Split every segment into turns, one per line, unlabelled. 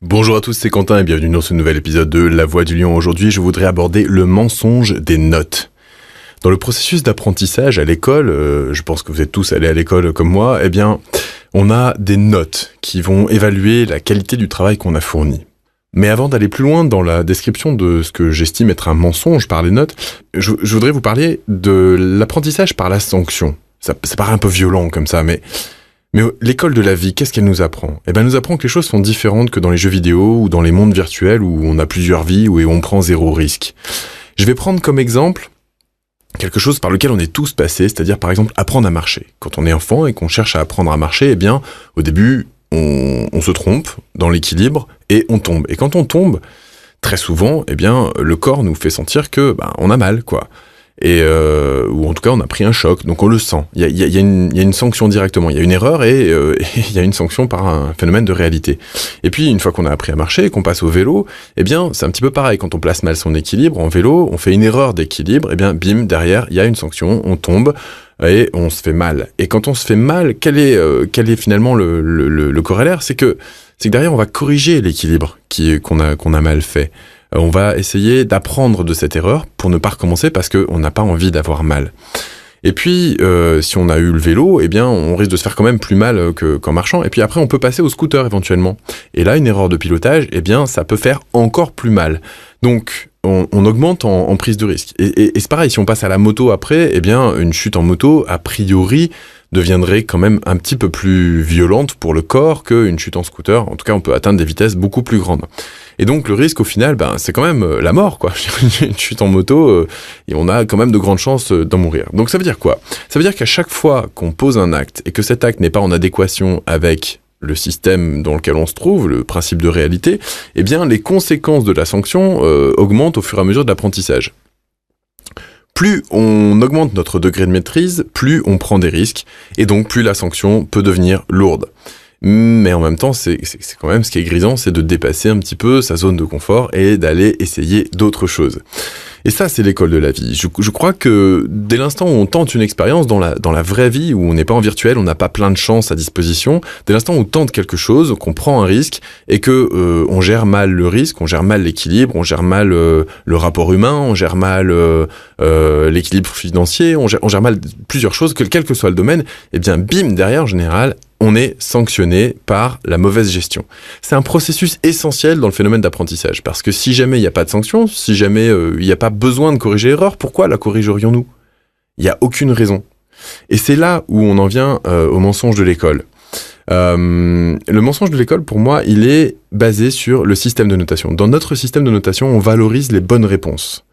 Bonjour à tous, c'est Quentin et bienvenue dans ce nouvel épisode de La Voix du Lion. Aujourd'hui, je voudrais aborder le mensonge des notes. Dans le processus d'apprentissage à l'école, je pense que vous êtes tous allés à l'école comme moi, on a des notes qui vont évaluer la qualité du travail qu'on a fourni. Mais avant d'aller plus loin dans la description de ce que j'estime être un mensonge par les notes, je voudrais vous parler de l'apprentissage par la sanction. Ça paraît un peu violent comme ça, mais l'école de la vie, qu'est-ce qu'elle nous apprend ? Elle nous apprend que les choses sont différentes que dans les jeux vidéo ou dans les mondes virtuels où on a plusieurs vies, où on prend zéro risque. Je vais prendre comme exemple quelque chose par lequel on est tous passés, c'est-à-dire par exemple apprendre à marcher. Quand on est enfant et qu'on cherche à apprendre à marcher, au début, on se trompe dans l'équilibre et on tombe. Et quand on tombe, très souvent, le corps nous fait sentir que on a mal, quoi. Ou en tout cas on a pris un choc, donc on le sent. Il y a une sanction directement, il y a une erreur et il y a une sanction par un phénomène de réalité. Et puis une fois qu'on a appris à marcher et qu'on passe au vélo, c'est un petit peu pareil. Quand on place mal son équilibre en vélo, on fait une erreur d'équilibre, bim, derrière il y a une sanction, on tombe et on se fait mal. Et quand on se fait mal, quel est finalement le corollaire ? C'est que derrière on va corriger l'équilibre qu'on a mal fait. On va essayer d'apprendre de cette erreur pour ne pas recommencer parce qu'on n'a pas envie d'avoir mal. Et puis, si on a eu le vélo, on risque de se faire quand même plus mal qu'en marchant. Et puis après, on peut passer au scooter éventuellement. Et là, une erreur de pilotage, ça peut faire encore plus mal. Donc, on augmente en prise de risque. Et c'est pareil, si on passe à la moto après, une chute en moto, a priori, deviendrait quand même un petit peu plus violente pour le corps qu'une chute en scooter. En tout cas, on peut atteindre des vitesses beaucoup plus grandes. Et donc, le risque, au final, c'est quand même la mort, quoi. Une chute en moto, et on a quand même de grandes chances d'en mourir. Donc, ça veut dire quoi ? Ça veut dire qu'à chaque fois qu'on pose un acte et que cet acte n'est pas en adéquation avec le système dans lequel on se trouve, le principe de réalité, les conséquences de la sanction augmentent au fur et à mesure de l'apprentissage. Plus on augmente notre degré de maîtrise, plus on prend des risques, et donc plus la sanction peut devenir lourde. Mais en même temps, c'est quand même ce qui est grisant, c'est de dépasser un petit peu sa zone de confort et d'aller essayer d'autres choses. Et ça, c'est l'école de la vie. Je crois que dès l'instant où on tente une expérience dans la vraie vie, où on n'est pas en virtuel, on n'a pas plein de chances à disposition, dès l'instant où on tente quelque chose, qu'on prend un risque et que on gère mal le risque, on gère mal l'équilibre, on gère mal le rapport humain, on gère mal l'équilibre financier, on gère mal plusieurs choses, quel que soit le domaine, bim, derrière, en général, on est sanctionné par la mauvaise gestion. C'est un processus essentiel dans le phénomène d'apprentissage, parce que si jamais il n'y a pas de sanction, si jamais il n'y a pas besoin de corriger l'erreur, pourquoi la corrigerions-nous ? Il n'y a aucune raison. Et c'est là où on en vient au mensonge de l'école. Le mensonge de l'école, pour moi, il est basé sur le système de notation. Dans notre système de notation, on valorise les bonnes réponses.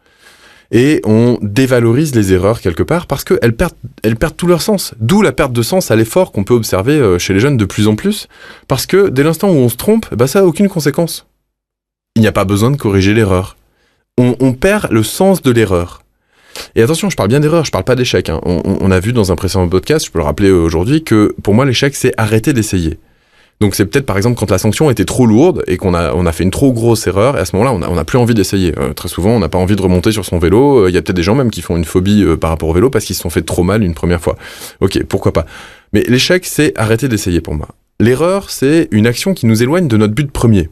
Et on dévalorise les erreurs quelque part parce qu'elles perdent tout leur sens. D'où la perte de sens à l'effort qu'on peut observer chez les jeunes de plus en plus. Parce que dès l'instant où on se trompe, ça n'a aucune conséquence. Il n'y a pas besoin de corriger l'erreur. On perd le sens de l'erreur. Et attention, je parle bien d'erreur, je parle pas d'échec. On a vu dans un précédent podcast, je peux le rappeler aujourd'hui, que pour moi l'échec c'est arrêter d'essayer. Donc c'est peut-être par exemple quand la sanction était trop lourde et qu'on a fait une trop grosse erreur, et à ce moment-là on n'a plus envie d'essayer. Très souvent on n'a pas envie de remonter sur son vélo, il y a peut-être des gens même qui font une phobie par rapport au vélo parce qu'ils se sont fait trop mal une première fois. Ok, pourquoi pas. Mais l'échec c'est arrêter d'essayer pour moi. L'erreur c'est une action qui nous éloigne de notre but premier.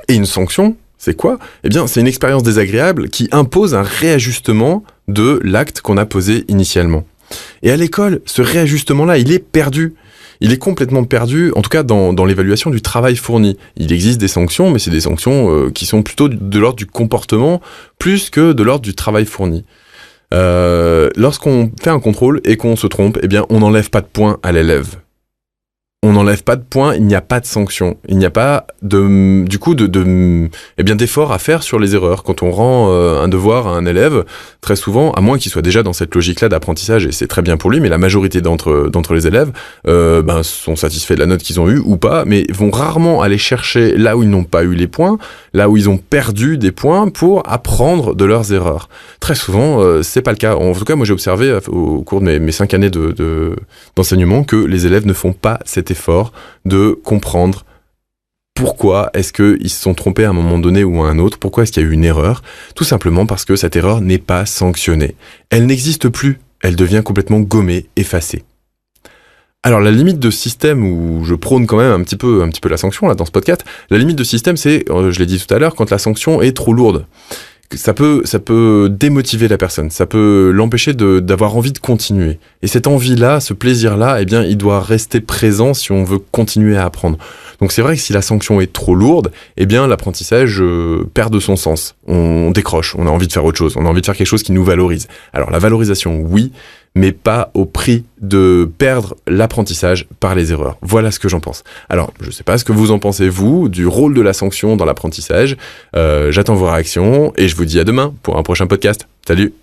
Et une sanction, c'est quoi ? C'est une expérience désagréable qui impose un réajustement de l'acte qu'on a posé initialement. Et à l'école, ce réajustement-là, il est perdu. Il est complètement perdu, en tout cas dans l'évaluation du travail fourni. Il existe des sanctions, mais c'est des sanctions qui sont plutôt de l'ordre du comportement, plus que de l'ordre du travail fourni. Lorsqu'on fait un contrôle et qu'on se trompe, on n'enlève pas de points à l'élève. On n'enlève pas de points, il n'y a pas de sanction. Il n'y a pas d'effort à faire sur les erreurs. Quand on rend un devoir à un élève, très souvent, à moins qu'il soit déjà dans cette logique-là d'apprentissage, et c'est très bien pour lui, mais la majorité d'entre les élèves sont satisfaits de la note qu'ils ont eue ou pas, mais vont rarement aller chercher là où ils n'ont pas eu les points, là où ils ont perdu des points pour apprendre de leurs erreurs. Très souvent, c'est pas le cas. En tout cas, moi j'ai observé au cours de mes 5 années d'enseignement que les élèves ne font pas cet effort de comprendre pourquoi est-ce qu'ils se sont trompés à un moment donné ou à un autre, pourquoi est-ce qu'il y a eu une erreur, tout simplement parce que cette erreur n'est pas sanctionnée. Elle n'existe plus, elle devient complètement gommée, effacée. Alors la limite de système où je prône quand même un petit peu la sanction là dans ce podcast, la limite de système c'est, je l'ai dit tout à l'heure, quand la sanction est trop lourde. Ça peut démotiver la personne, ça peut l'empêcher d'avoir envie de continuer. Et cette envie-là, ce plaisir-là, eh bien, il doit rester présent si on veut continuer à apprendre. Donc c'est vrai que si la sanction est trop lourde, eh bien, l'apprentissage perd de son sens. On décroche, on a envie de faire autre chose, on a envie de faire quelque chose qui nous valorise. Alors la valorisation, oui, mais pas au prix de perdre l'apprentissage par les erreurs. Voilà ce que j'en pense. Alors, je sais pas ce que vous en pensez, vous, du rôle de la sanction dans l'apprentissage. J'attends vos réactions et je vous dis à demain pour un prochain podcast. Salut!